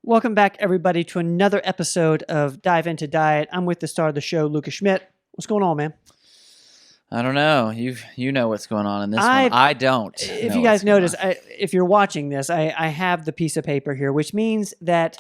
Welcome back, everybody, to another episode of Dive Into Diet. I'm with the star of the show, Lucas Schmidt. What's going on, man? I don't know. You know what's going on in this one. I don't. If you guys notice, if you're watching this, I have the piece of paper here, which means that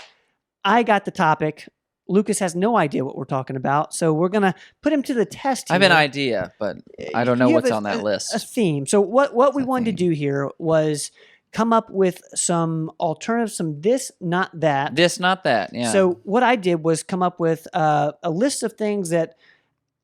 I got the topic. Lucas has no idea what we're talking about, so we're going to put him to the test here. I have an idea, but I don't know what's on that list. A theme. So what we wanted to do here was come up with some alternatives, some this, not that. This, not that, yeah. So what I did was come up with a list of things that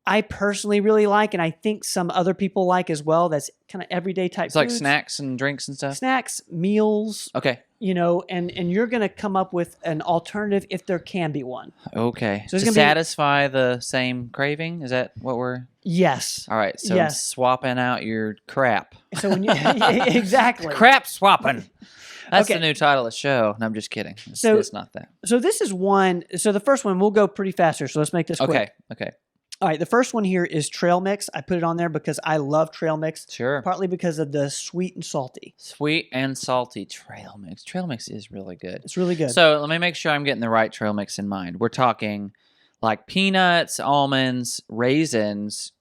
I personally really like, and I think some other people like as well. That's kind of everyday type. It's like snacks and drinks and stuff? Snacks, meals. Okay. You know, and you're going to come up with an alternative if there can be one. Okay. So to satisfy the same craving? Is that what we're... Yes. All right. So yes. Swapping out your crap. So when you... Exactly. Crap swapping. That's the new title of the show. No, I'm just kidding. It's not that. So this is one... So the first one, we'll go pretty faster. So let's make this quick. Okay. All right, the first one here is trail mix. I put it on there because I love trail mix. Sure. Partly because of the sweet and salty. Sweet and salty trail mix. Trail mix is really good. It's really good. So let me make sure I'm getting the right trail mix in mind. We're talking like peanuts, almonds, raisins,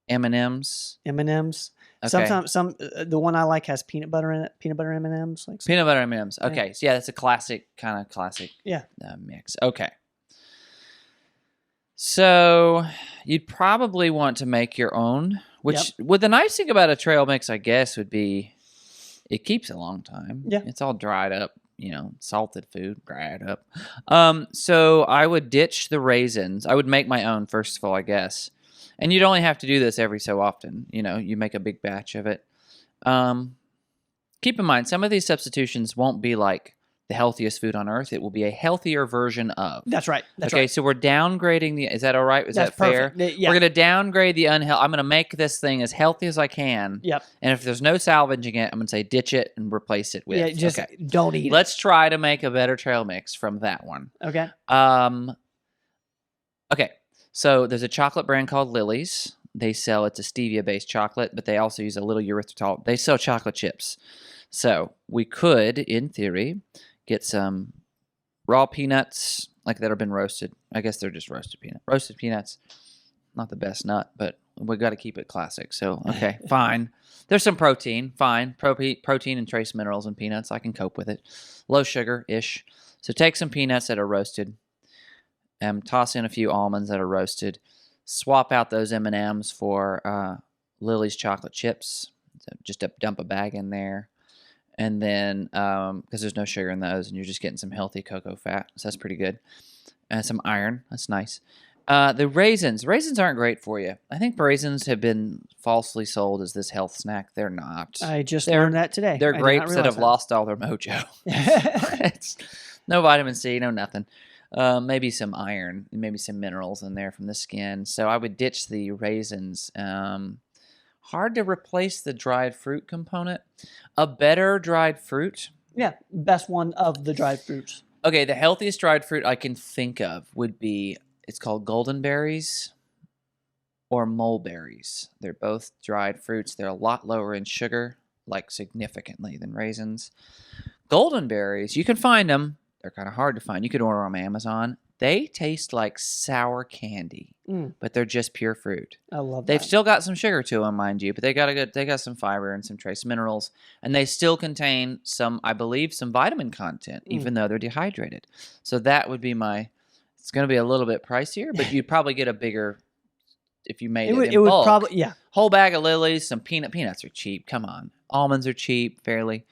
M&Ms. M&Ms. Okay. Sometimes the one I like has peanut butter in it. Peanut butter M&Ms. Like peanut butter M&Ms. Okay. So yeah, that's a classic Yeah. Mix. Okay. So you'd probably want to make your own, which the nice thing about a trail mix, I guess, would be it keeps a long time. Yeah. It's all dried up, salted food, dried up. So I would ditch the raisins. I would make my own, first of all, I guess. And you'd only have to do this every so often. You make a big batch of it. Keep in mind, some of these substitutions won't be like the healthiest food on earth. It will be a healthier version of. That's right. Okay, so we're downgrading the... Is that all right? Is that fair? Yeah. We're going to downgrade the unhealthy. I'm going to make this thing as healthy as I can. Yep. And if there's no salvaging it, I'm going to say ditch it and replace it with... Yeah, just don't eat it. Let's try to make a better trail mix from that one. Okay. Okay, so there's a chocolate brand called Lily's. It's a stevia-based chocolate, but they also use a little erythritol. They sell chocolate chips. So we could, in theory, get some raw peanuts that have been roasted. I guess they're just roasted peanuts. Not the best nut, but we got to keep it classic. So, okay, fine. There's some protein. Fine. Protein and trace minerals in peanuts. I can cope with it. Low sugar-ish. So take some peanuts that are roasted. Toss in a few almonds that are roasted. Swap out those M&Ms for Lily's chocolate chips. So just dump a bag in there. And then, because there's no sugar in those, and you're just getting some healthy cocoa fat, so that's pretty good. And some iron, that's nice. The raisins aren't great for you. I think raisins have been falsely sold as this health snack. They're not. I just learned that today. They're grapes that have lost all their mojo. It's no vitamin C, no nothing. Maybe some iron, maybe some minerals in there from the skin. So I would ditch the raisins. Hard to replace the dried fruit component. A better dried fruit. Yeah, best one of the dried fruits. Okay, the healthiest dried fruit I can think of would be, it's called golden berries or mulberries. They're both dried fruits. They're a lot lower in sugar, significantly than raisins. Golden berries, you can find them. They're kind of hard to find. You could order them on Amazon. They taste like sour candy, but they're just pure fruit. I love that. They've still got some sugar to them, mind you, but they got some fiber and some trace minerals, and they still contain some vitamin content, even though they're dehydrated. So that would be it's going to be a little bit pricier, but you'd probably get a bigger, if you made it in bulk. Would probably, yeah. Whole bag of Lily's, some peanuts are cheap. Come on. Almonds are cheap, fairly.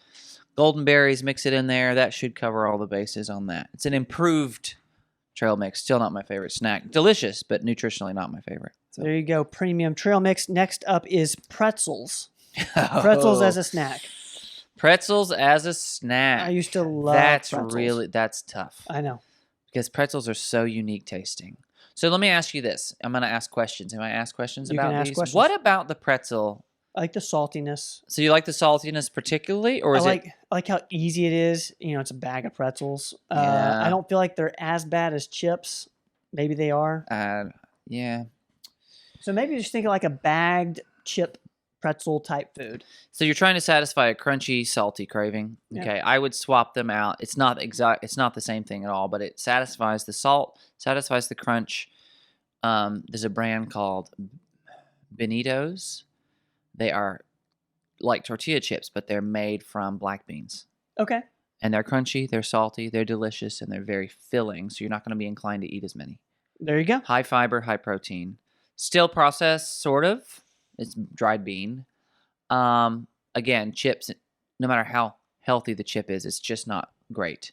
Golden berries, mix it in there. That should cover all the bases on that. It's an improved trail mix. Still not my favorite snack. Delicious, but nutritionally not my favorite. So. There you go. Premium trail mix. Next up is pretzels. Pretzels as a snack. Pretzels as a snack. I used to love pretzels. That's tough. I know. Because pretzels are so unique tasting. So let me ask you this. I'm going to ask questions. Am I ask questions about these? Questions. What about the pretzel? I like the saltiness. So you like the saltiness particularly, or I like how easy it is. It's a bag of pretzels. Yeah. I don't feel like they're as bad as chips. Maybe they are. Yeah. So maybe just think of like a bagged chip pretzel type food. So you're trying to satisfy a crunchy, salty craving. Yeah. Okay, I would swap them out. It's not the same thing at all, but it satisfies the salt, satisfies the crunch. There's a brand called Benito's. They are like tortilla chips, but they're made from black beans. Okay. And they're crunchy, they're salty, they're delicious, and they're very filling. So you're not going to be inclined to eat as many. There you go. High fiber, high protein. Still processed, sort of. It's dried bean. Again, chips, no matter how healthy the chip is, it's just not great.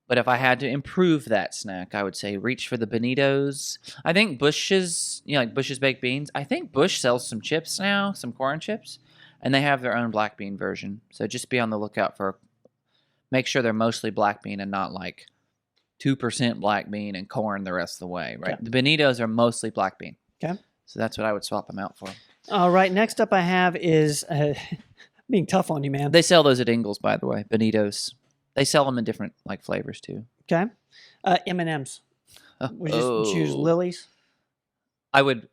But if I had to improve that snack, I would say reach for the Bonitos. I think Bush's, like Bush's baked beans. I think Bush sells some chips now, some corn chips, and they have their own black bean version. So just be on the lookout make sure they're mostly black bean and not like 2% black bean and corn the rest of the way, right? Okay. The Bonitos are mostly black bean. Okay. So that's what I would swap them out for. All right. Next up I have is being tough on you, man. They sell those at Ingles, by the way, Bonitos. They sell them in different like flavors too. Okay. M&Ms. We just choose Lily's. I would.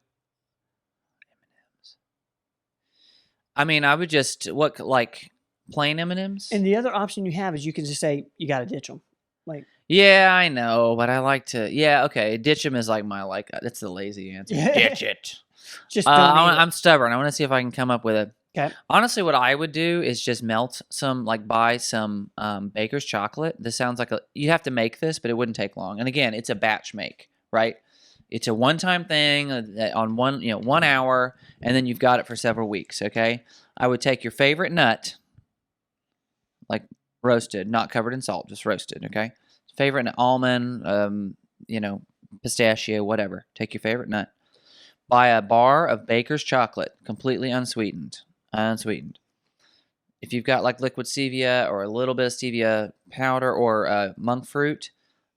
I mean, I would just like plain M&Ms. And the other option you have is you can just say you got to ditch them. Like. Yeah, I know, but I like to. Yeah, okay, ditch them is like that's the lazy answer. Ditch it. Just. I'm stubborn. I want to see if I can come up with it. Okay. Honestly, what I would do is just buy some Baker's chocolate. This sounds like you have to make this, but it wouldn't take long. And again, it's a batch make, right? It's a one-time thing on 1 hour, and then you've got it for several weeks. Okay. I would take your favorite nut, like roasted, not covered in salt, just roasted. Okay. Favorite nut, almond, pistachio, whatever. Take your favorite nut. Buy a bar of Baker's chocolate, completely unsweetened. If you've got like liquid stevia or a little bit of stevia powder or monk fruit,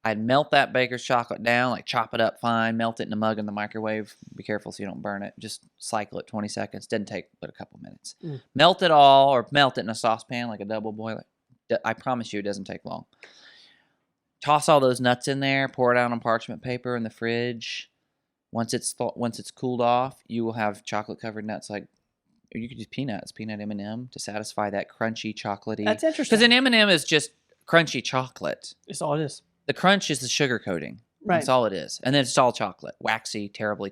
I'd melt that Baker's chocolate down, like chop it up fine, melt it in a mug in the microwave. Be careful so you don't burn it. Just cycle it 20 seconds. Doesn't take but a couple minutes. Melt it all or melt it in a saucepan like a double boiler. I promise you it doesn't take long. Toss all those nuts in there, pour it out on parchment paper in the fridge. Once it's cooled off, you will have chocolate covered nuts like. Or you could use peanut M&M to satisfy that crunchy, chocolatey. That's interesting. Because an M&M is just crunchy chocolate. That's all it is. The crunch is the sugar coating. Right. That's all it is. And then it's all chocolate. Waxy, terrible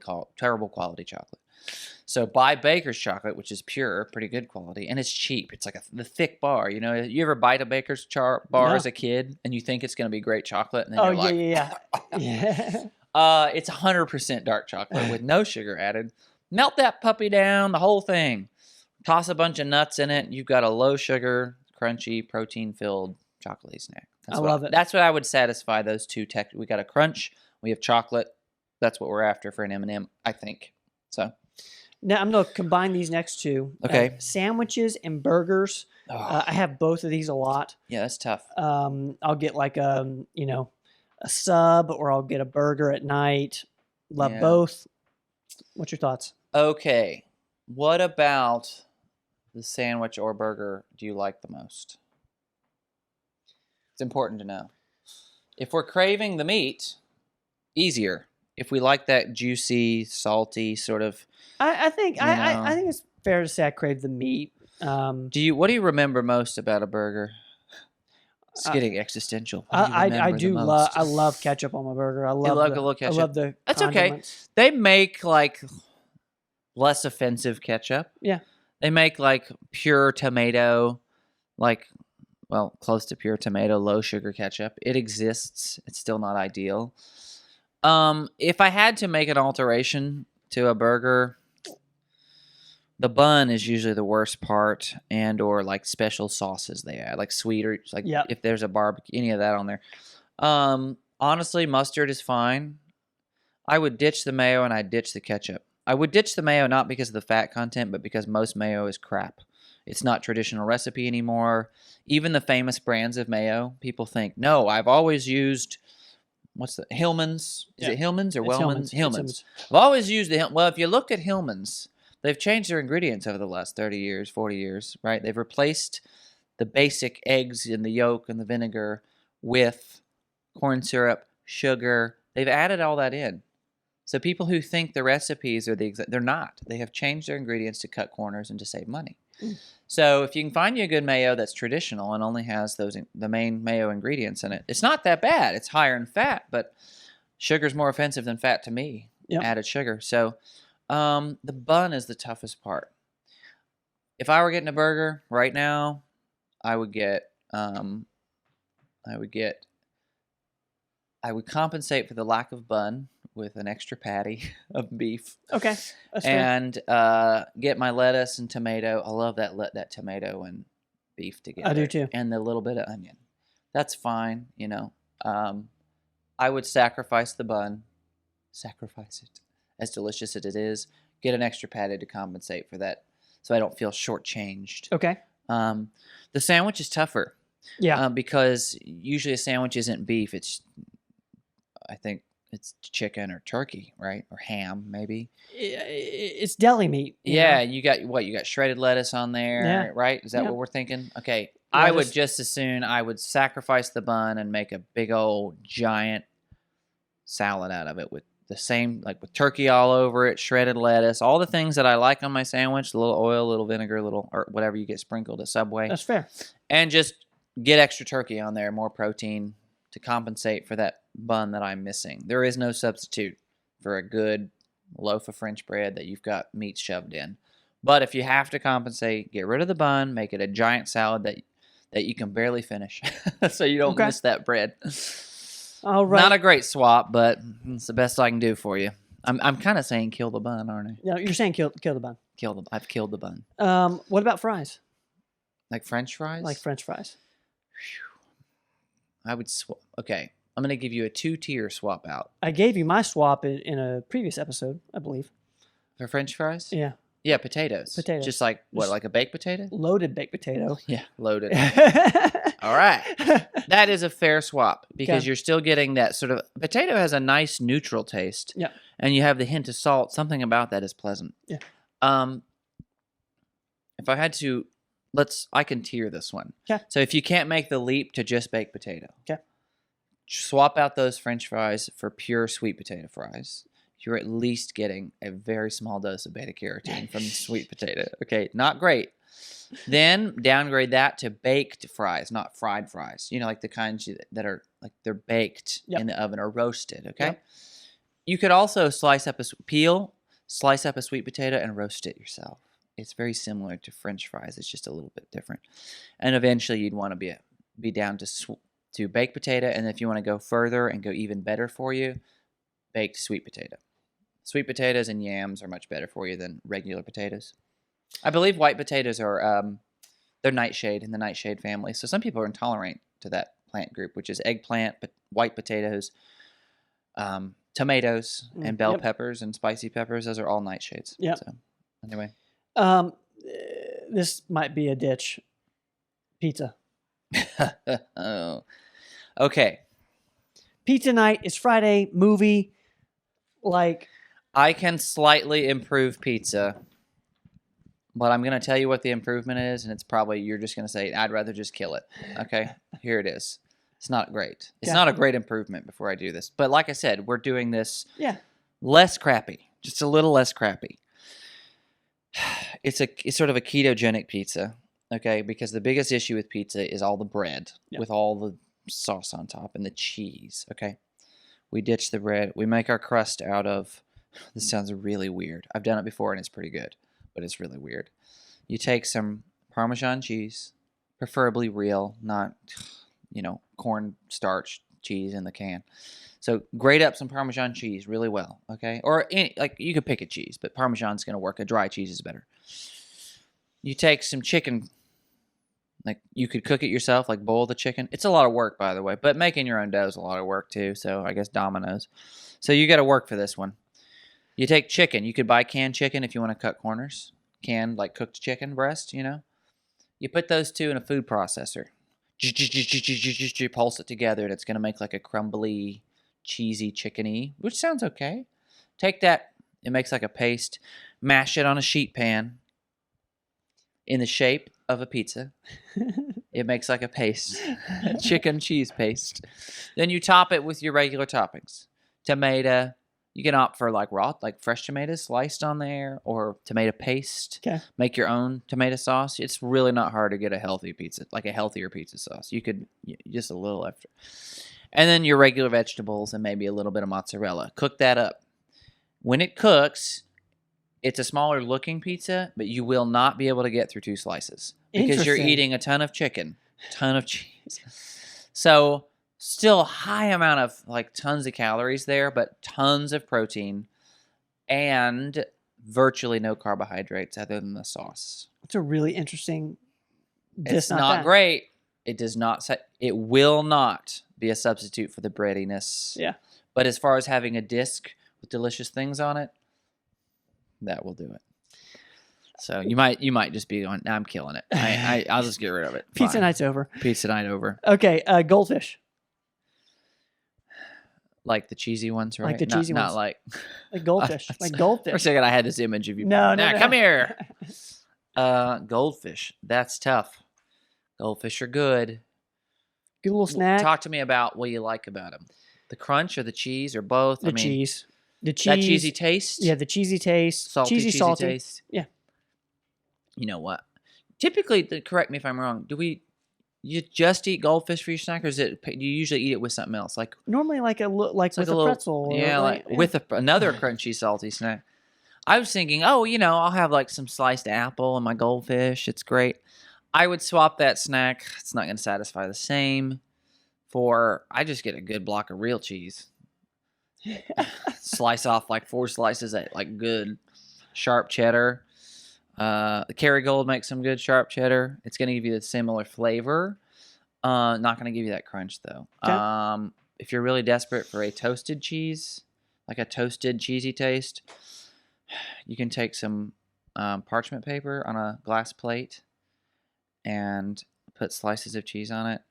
quality chocolate. So buy Baker's chocolate, which is pure, pretty good quality, and it's cheap. It's like the thick bar. You ever bite a Baker's bar as a kid, and you think it's going to be great chocolate, and then you're like, yeah. It's 100% dark chocolate with no sugar added. Melt that puppy down, the whole thing. Toss a bunch of nuts in it. You've got a low sugar, crunchy, protein-filled chocolatey snack. I love it. That's what I would satisfy those two. We got a crunch. We have chocolate. That's what we're after for an M&M, I think. So now I'm going to combine these next two. Okay. Sandwiches and burgers. I have both of these a lot. Yeah, that's tough. I'll get like a sub, or I'll get a burger at night. Love both. What's your thoughts? Okay. What about the sandwich or burger do you like the most? It's important to know. If we're craving the meat, easier. If we like that juicy, salty sort of. I think it's fair to say I crave the meat. What do you remember most about a burger? It's getting existential. I love ketchup on my burger. I love a little ketchup. I love the That's condiments. okay. They make like less offensive ketchup. Yeah. They make like pure tomato, close to pure tomato, low sugar ketchup. It exists. It's still not ideal. If I had to make an alteration to a burger, the bun is usually the worst part, and or like special sauces they add, like sweet or like if there's a barbecue, any of that on there. Honestly, mustard is fine. I would ditch the mayo and I'd ditch the ketchup. I would ditch the mayo not because of the fat content, but because most mayo is crap. It's not traditional recipe anymore. Even the famous brands of mayo, people think, no, I've always used, Hillman's? Is it Hillman's or Wellman's? Hillman's. I've always used well, if you look at Hillman's, they've changed their ingredients over the last 30 years, 40 years, right? They've replaced the basic eggs and the yolk and the vinegar with corn syrup, sugar. They've added all that in. So people who think the recipes are the exact, they're not. They have changed their ingredients to cut corners and to save money. So if you can find you a good mayo that's traditional and only has the main mayo ingredients in it, it's not that bad. It's higher in fat, but sugar's more offensive than fat to me. Yep. Added sugar. So the bun is the toughest part. If I were getting a burger right now, I would compensate for the lack of bun with an extra patty of beef. Okay, that's fair. And get my lettuce and tomato. I love that tomato and beef together. I do too. And the little bit of onion. That's fine, I would sacrifice the bun. Sacrifice it. As delicious as it is. Get an extra patty to compensate for that so I don't feel shortchanged. Okay. The sandwich is tougher. Yeah. Because usually a sandwich isn't beef. I think it's chicken or turkey, right? Or ham, maybe. It's deli meat. Yeah, you got shredded lettuce on there, right? Is that what we're thinking? Okay. I would just as soon, I would sacrifice the bun and make a big old giant salad out of it with the same, like with turkey all over it, shredded lettuce, all the things that I like on my sandwich, a little oil, a little vinegar, or whatever you get sprinkled at Subway. That's fair. And just get extra turkey on there, more protein to compensate for that bun that I'm missing. There is no substitute for a good loaf of French bread that you've got meat shoved in. But if you have to compensate, get rid of the bun, make it a giant salad that you can barely finish so you don't miss that bread. All right. Not a great swap, but it's the best I can do for you. I'm kind of saying kill the bun, aren't I? Yeah, you're saying kill the bun. I've killed the bun. What about fries? Like French fries? Like French fries. I would swap. Okay, I'm going to give you a 2-tier swap out. I gave you my swap in a previous episode, I believe. For French fries? Yeah. Yeah, potatoes. Potatoes. Just like, what, like a baked potato? Loaded baked potato. Yeah, loaded. All right. That is a fair swap because you're still getting that sort of, potato has a nice neutral taste. Yeah. And you have the hint of salt. Something about that is pleasant. Yeah. If I had to, I can tier this one. Okay. So if you can't make the leap to just baked potato. Okay. Swap out those French fries for pure sweet potato fries. You're at least getting a very small dose of beta carotene from the sweet potato. Okay, not great. Then downgrade that to baked fries, not fried fries. Like the kinds that are like they're baked in the oven or roasted. Okay. Yep. You could also slice up a sweet potato and roast it yourself. It's very similar to French fries. It's just a little bit different. And eventually, you'd want to be down to baked potato, and if you want to go further and go even better for you, baked sweet potato. Sweet potatoes and yams are much better for you than regular potatoes. I believe white potatoes are they're nightshade in the nightshade family. So some people are intolerant to that plant group, which is eggplant, white potatoes, tomatoes, and bell peppers and spicy peppers. Those are all nightshades. Yeah. So anyway, this might be a ditch. Pizza. Oh, okay. Pizza night is Friday. Movie. I can slightly improve pizza, but I'm going to tell you what the improvement is, and it's probably you're just going to say, I'd rather just kill it. Okay, here it is. It's not great. It's not a great improvement before I do this. But like I said, we're doing this less crappy, just a little less crappy. It's sort of a ketogenic pizza, okay, because the biggest issue with pizza is all the bread with all the sauce on top and the cheese, okay? We ditch the bread. We make our crust out of, this sounds really weird. I've done it before and it's pretty good, but it's really weird. You take some Parmesan cheese, preferably real, not, corn starch cheese in the can. So grate up some Parmesan cheese really well, okay? Or you could pick a cheese, but Parmesan's going to work. A dry cheese is better. You take some chicken. Like you could cook it yourself, like boil the chicken. It's a lot of work, by the way, but making your own dough is a lot of work too. So I guess Domino's. So you got to work for this one. You take chicken. You could buy canned chicken if you want to cut corners. Canned, like cooked chicken breast, You put those two in a food processor. Pulse it together, and it's going to make like a crumbly, cheesy chicken-y, which sounds okay. Take that. It makes like a paste. Mash it on a sheet pan in the shape of a pizza. It makes like a paste. Chicken cheese paste. Then you top it with your regular toppings. Tomato. You can opt for like raw, like fresh tomatoes sliced on there, or tomato paste. Okay. Make your own tomato sauce. It's really not hard to get a healthy pizza, like a healthier pizza sauce. You could just a little extra. And then your regular vegetables and maybe a little bit of mozzarella. Cook that up. When it cooks, it's a smaller looking pizza, but you will not be able to get through 2 slices because you're eating a ton of chicken, ton of cheese. So still high amount of like tons of calories there, but tons of protein and virtually no carbohydrates other than the sauce. It's a really interesting. It's not great. It does not. It will not be a substitute for the breadiness. Yeah. But as far as having a disc with delicious things on it, that will do it. So you might just be going, nah, I'm killing it. I'll just get rid of it. Pizza Fine. night's over. Pizza night over. Okay, goldfish. Like the cheesy ones, right? Like the cheesy not ones. like goldfish. Like goldfish. For a second, I had this image of you. No, come here. Goldfish. That's tough. Goldfish are good. Good little snack. Talk to me about what you like about them. The crunch or the cheese or both? The cheese. The cheese. That cheesy taste? Yeah, the cheesy taste. Cheesy taste. Yeah. You know what? Typically, correct me if I'm wrong, you just eat goldfish for your snack, or do you usually eat it with something else? Like normally with a pretzel. With another crunchy, salty snack. I was thinking, I'll have like some sliced apple and my goldfish. It's great. I would swap that snack. It's not going to satisfy the same. I just get a good block of real cheese. Slice off like 4 slices of like good sharp cheddar. The Kerrygold makes some good sharp cheddar. It's going to give you the similar flavor. Not going to give you that crunch though. Okay. If you're really desperate for a toasted cheese, like a toasted cheesy taste, you can take some parchment paper on a glass plate and put slices of cheese on it.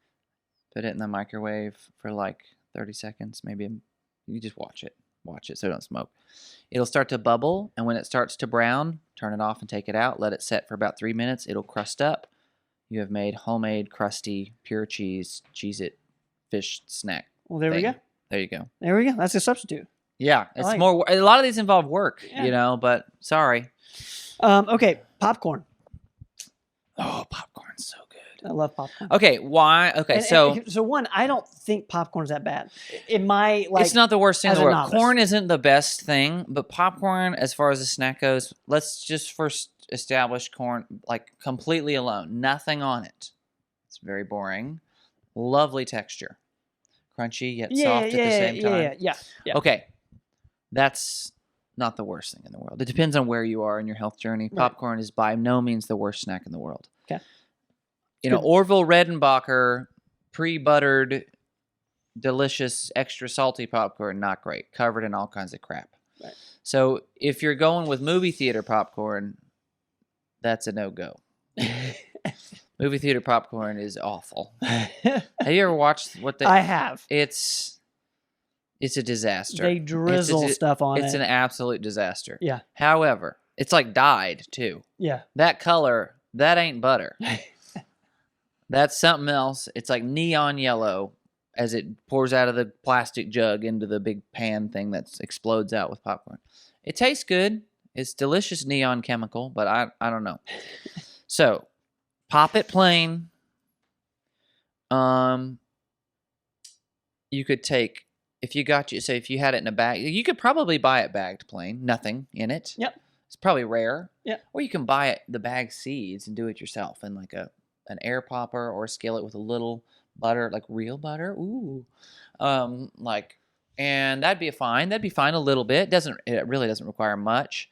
Put it in the microwave for like 30 seconds. Maybe you just watch it so it don't smoke. It'll start to bubble, and when it starts to brown, turn it off and take it out. Let it set for about 3 minutes. It'll crust up. You have made homemade, crusty, pure Cheez-It fish snack. Well, there we go. There you go. There we go. That's a substitute. Yeah, it's a lot of these involve work, but sorry. Okay, popcorn. Oh, popcorn's so good. I love popcorn. Okay, why? Okay, so one, I don't think popcorn's that bad. In my it's not the worst thing in the world. Novice. Corn isn't the best thing, but popcorn, as far as a snack goes, let's just first establish corn like completely alone, nothing on it. It's very boring. Lovely texture, crunchy yet soft at the same time. Yeah. Okay, that's not the worst thing in the world. It depends on where you are in your health journey. Right. Popcorn is by no means the worst snack in the world. Okay. Orville Redenbacher pre-buttered, delicious, extra salty popcorn, not great. Covered in all kinds of crap. Right. So if you're going with movie theater popcorn, that's a no-go. Movie theater popcorn is awful. Have you ever watched what they... I have. It's a disaster. They drizzle stuff on it. It's an absolute disaster. Yeah. However, it's like dyed, too. Yeah. That color, that ain't butter. That's something else. It's like neon yellow as it pours out of the plastic jug into the big pan thing that explodes out with popcorn. It tastes good. It's delicious neon chemical, but I don't know. So, pop it plain. You could take, if you had it in a bag, you could probably buy it bagged plain, nothing in it. Yep. It's probably rare. Yeah. Or you can buy the bag seeds and do it yourself in like an air popper or a skillet with a little butter, like real butter. Ooh. And that'd be fine. That'd be fine a little bit. It really doesn't require much.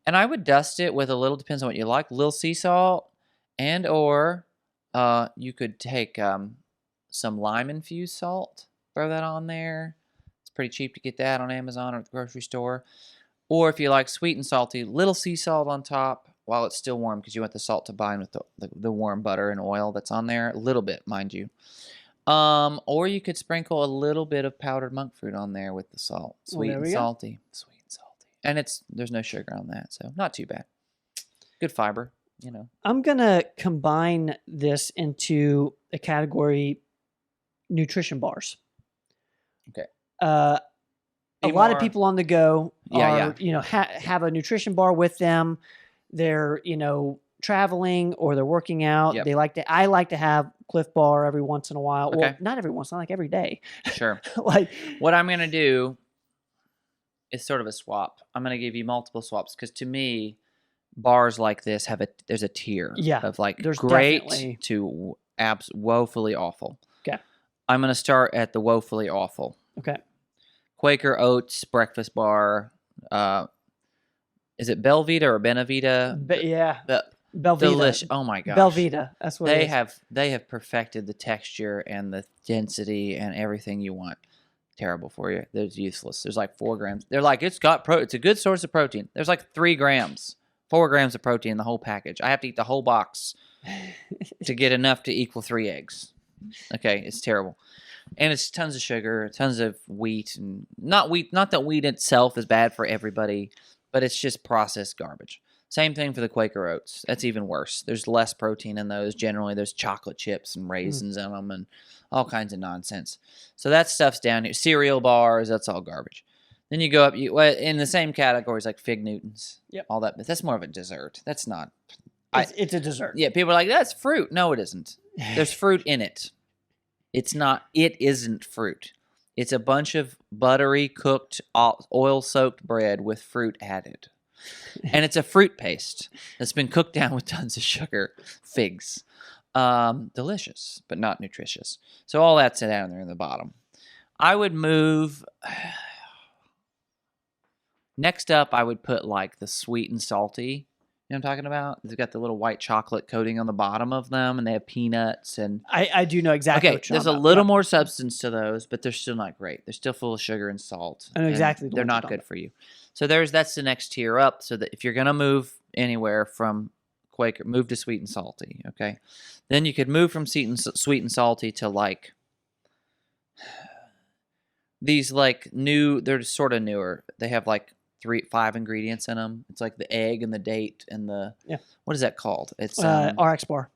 And I would dust it with a little, depends on what you like, a little sea salt, and or you could take some lime infused salt, throw that on there. It's pretty cheap to get that on Amazon or at the grocery store. Or if you like sweet and salty, little sea salt on top while it's still warm, because you want the salt to bind with the warm butter and oil that's on there. A little bit, mind you. Or you could sprinkle a little bit of powdered monk fruit on there with the salt. Sweet and salty. And there's no sugar on that, so not too bad. Good fiber, I'm going to combine this into a category nutrition bars. Okay. a lot of people on the go Yeah, are, have a nutrition bar with them. They're, traveling or they're working out. Yep. I like to have Cliff Bar every once in a while. Okay. Well, not every once, not like every day. Sure. Like What I'm going to do is sort of a swap. I'm going to give you multiple swaps because to me, bars like this there's a tier of like there's great definitely- to woefully awful. Okay. I'm going to start at the woefully awful. Okay. Quaker Oats breakfast bar. Is it Belvita or Benavita? Yeah. The Belvita. delicious. Oh my gosh. Belvita. That's what they have perfected the texture and the density and everything you want. Terrible for you. They're useless. There's like 4 grams. They're like, it's a good source of protein. There's like 3 grams, 4 grams of protein in the whole package. I have to eat the whole box to get enough to equal 3 eggs. Okay, it's terrible. And it's tons of sugar, tons of wheat, and not that wheat itself is bad for everybody, but it's just processed garbage. Same thing for the Quaker Oats. That's even worse. There's less protein in those. Generally, there's chocolate chips and raisins in them and all kinds of nonsense. So that stuff's down here. Cereal bars, that's all garbage. Then you go up in the same categories like Fig Newtons. Yep. All that. But that's more of a dessert. That's not. It's a dessert. Yeah, people are like, that's fruit. No, it isn't. There's fruit in it. It's not. It isn't fruit. It's a bunch of buttery, cooked, oil-soaked bread with fruit added. And it's a fruit paste that's been cooked down with tons of sugar. Figs. Delicious, but not nutritious. So all that's down there in the bottom. I would move... Next up, I would put like the sweet and salty. You know what I'm talking about? They've got the little white chocolate coating on the bottom of them, and they have peanuts. And I do know exactly what you're there's a talking little about. more substance to those, but they're still not great. They're still full of sugar and salt. I know exactly the They're ones you're not talking good for you. So that's the next tier up. So that if you're gonna move anywhere from Quaker, move to sweet and salty. Okay, then you could move from sweet and salty to like these like new. They're sort of newer. They have like 5 ingredients in them. It's like the egg and the date and the what is that called? It's RX bar.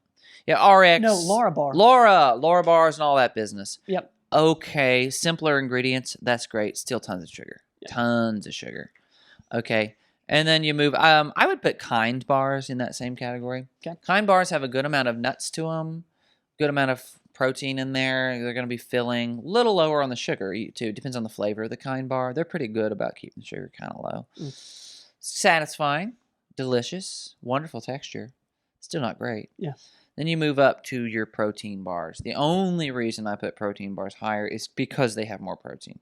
Yeah, RX. No, Laura bar. Laura bars and all that business. Yep. Okay, simpler ingredients. That's great. Still tons of sugar. Yeah. Tons of sugar. Okay. And then you move. I would put Kind bars in that same category. Okay. Kind bars have a good amount of nuts to them, good amount of protein in there. They're going to be filling. A little lower on the sugar too. Depends on the flavor of the Kind bar. They're pretty good about keeping the sugar kind of low. Satisfying, delicious, wonderful texture. Still not great. Yeah. Then you move up to your protein bars. The only reason I put protein bars higher is because they have more protein.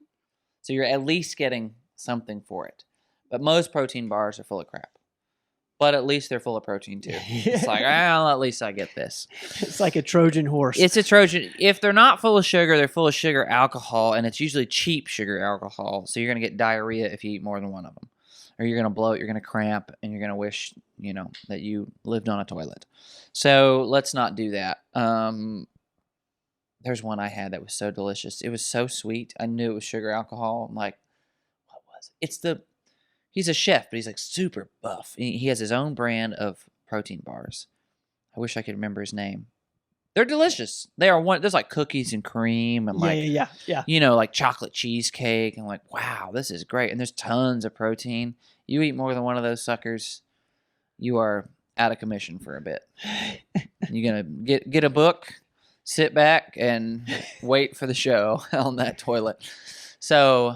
So you're at least getting something for it. But most protein bars are full of crap. But at least they're full of protein too. It's like, well, at least I get this. It's like a Trojan horse. It's a Trojan. If they're not full of sugar, they're full of sugar alcohol, and it's usually cheap sugar alcohol. So you're going to get diarrhea if you eat more than one of them. Or you're going to bloat, you're going to cramp, and you're going to wish, that you lived on a toilet. So let's not do that. There's one I had that was so delicious. It was so sweet. I knew it was sugar alcohol. I'm like, what was it? He's a chef, but he's like super buff. He has his own brand of protein bars. I wish I could remember his name. They're delicious. They are there's like cookies and cream and yeah. like chocolate cheesecake. And like, wow, this is great. And there's tons of protein. You eat more than one of those suckers, you are out of commission for a bit. You're going to get a book, sit back, and wait for the show on that toilet. So,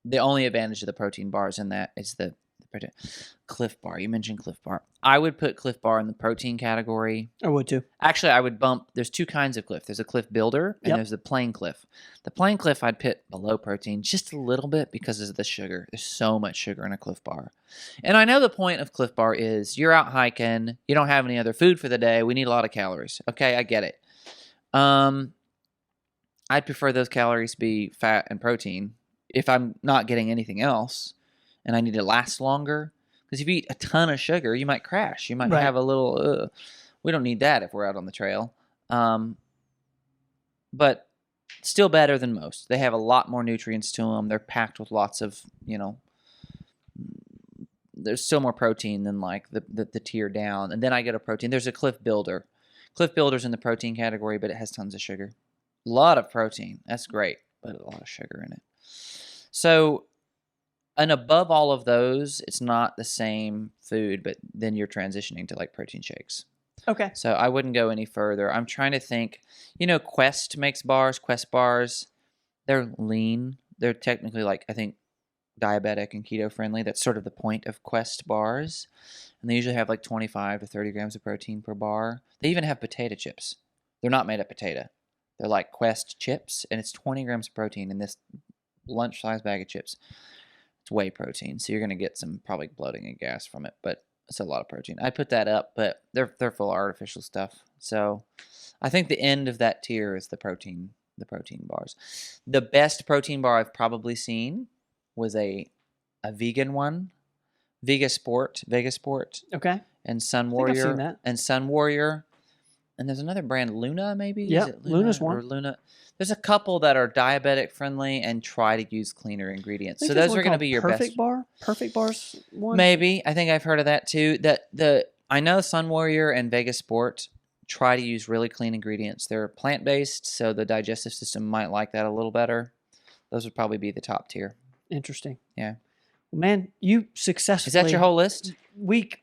the only advantage of the protein bars in that is the Cliff Bar. You mentioned Cliff Bar. I would put Cliff Bar in the protein category. I would too. Actually, I would bump. There's 2 kinds of Cliff. There's a Cliff Builder and there's the plain Cliff. The plain Cliff I'd put below protein just a little bit because of the sugar. There's so much sugar in a Cliff Bar. And I know the point of Cliff Bar is you're out hiking. You don't have any other food for the day. We need a lot of calories. Okay, I get it. I'd prefer those calories be fat and protein if I'm not getting anything else and I need to last longer. Because if you eat a ton of sugar, you might crash. You might have a little, we don't need that if we're out on the trail. But still better than most. They have a lot more nutrients to them. They're packed with lots of, there's still more protein than like the tier down. And then I get a protein. There's a Cliff Builder. Cliff Builder's in the protein category, but it has tons of sugar. A lot of protein. That's great, but a lot of sugar in it. So, and above all of those, it's not the same food, but then you're transitioning to like protein shakes. Okay. So I wouldn't go any further. I'm trying to think. Quest makes bars. Quest bars, they're lean. They're technically like, I think, diabetic and keto friendly. That's sort of the point of Quest bars. And they usually have like 25 to 30 grams of protein per bar. They even have potato chips. They're not made of potato. They're like Quest chips, and it's 20 grams of protein in this lunch-sized bag of chips. It's whey protein, so you're going to get some probably bloating and gas from it, but it's a lot of protein. I put that up, but they're full of artificial stuff. So I think the end of that tier is the protein bars. The best protein bar I've probably seen was a vegan one, Vegasport, Okay. and Sun I think I've Warrior, seen that. and Sun Warrior, and there's another brand, Luna maybe. Yeah, Is it Luna Luna's one. or Luna. There's a couple that are diabetic friendly and try to use cleaner ingredients. I think So there's those one are going to called be your Perfect best. Bar. Perfect Bar's one. Maybe. I think I've heard of that too. I know Sun Warrior and Vegasport try to use really clean ingredients. They're plant-based, so the digestive system might like that a little better. Those would probably be the top tier. Interesting. Yeah. Well, man, you successfully. Is that your whole list?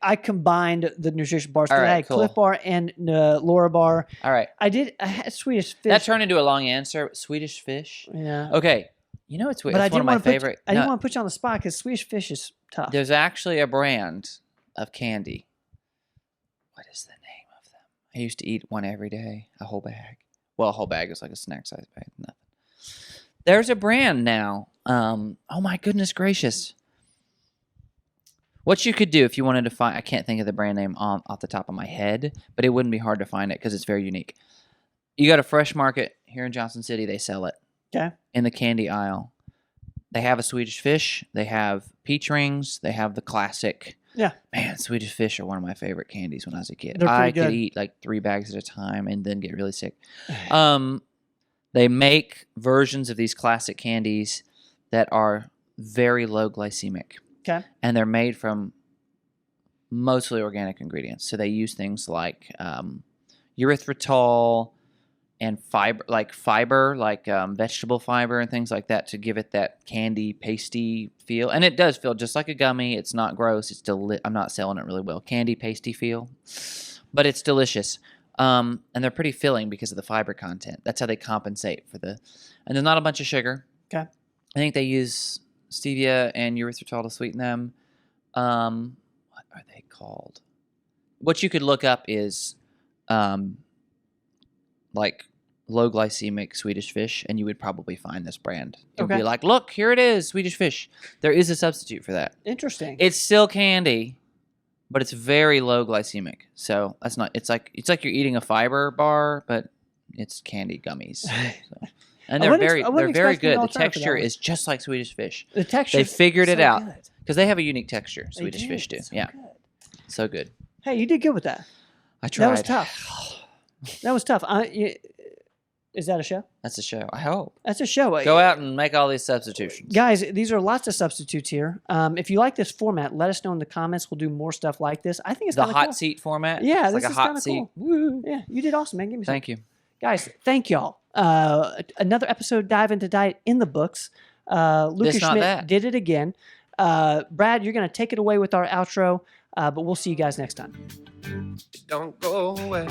I combined the nutrition bars. All I right, had cool. Cliff Bar and Laura Bar. All right. I had Swedish Fish. That turned into a long answer. Swedish Fish. Yeah. Okay. You know it's weird. But It's one of my favorite. I didn't want to put you on the spot because Swedish Fish is tough. There's actually a brand of candy. What is the name of them? I used to eat one every day, a whole bag. Well, a whole bag is like a snack size bag. Nothing. There's a brand now. Oh my goodness gracious. What you could do if you wanted to find, I can't think of the brand name off the top of my head, but it wouldn't be hard to find it because it's very unique. You got a Fresh Market here in Johnson City, they sell it. Okay. In the candy aisle. They have a Swedish Fish. They have peach rings. They have the classic. Yeah. Man, Swedish Fish are one of my favorite candies when I was a kid. They're pretty I good. could eat like 3 bags at a time and then get really sick. They make versions of these classic candies that are very low glycemic. Okay. And they're made from mostly organic ingredients. So they use things like erythritol and fiber, like vegetable fiber and things like that to give it that candy, pasty feel. And it does feel just like a gummy. It's not gross. It's I'm not selling it really well. Candy, pasty feel. But it's delicious. And they're pretty filling because of the fiber content. That's how they compensate for the... And there's not a bunch of sugar. Okay. I think they use stevia and erythritol to sweeten them. What are they called? What you could look up is like low glycemic Swedish Fish, and you would probably find this brand. It would be like, look, here it is, Swedish Fish. There is a substitute for that. Interesting. It's still candy, but it's very low glycemic. So that's not. It's like you're eating a fiber bar, but it's candy gummies. So. And they're very good. The texture is just like Swedish Fish. The texture. They figured it out good. because they have a unique texture. They Swedish did. Fish do. So Yeah, good. so good. Hey, you did good with that. I tried. That was tough. That was tough. Is that a show? That's a show. I hope. That's a show. Go out and make all these substitutions. Guys, these are lots of substitutes here. If you like this format, let us know in the comments. We'll do more stuff like this. I think it's The kind of hot cool. seat format. Yeah, it's this like a is hot kinda seat. cool. Woo. Yeah, you did awesome, man. Give me some. Thank you. Guys, thank y'all. Another episode, Dive Into Diet in the books. Lucas This, not Schmidt that. did it again. Brad, you're going to take it away with our outro, but we'll see you guys next time. Don't go away.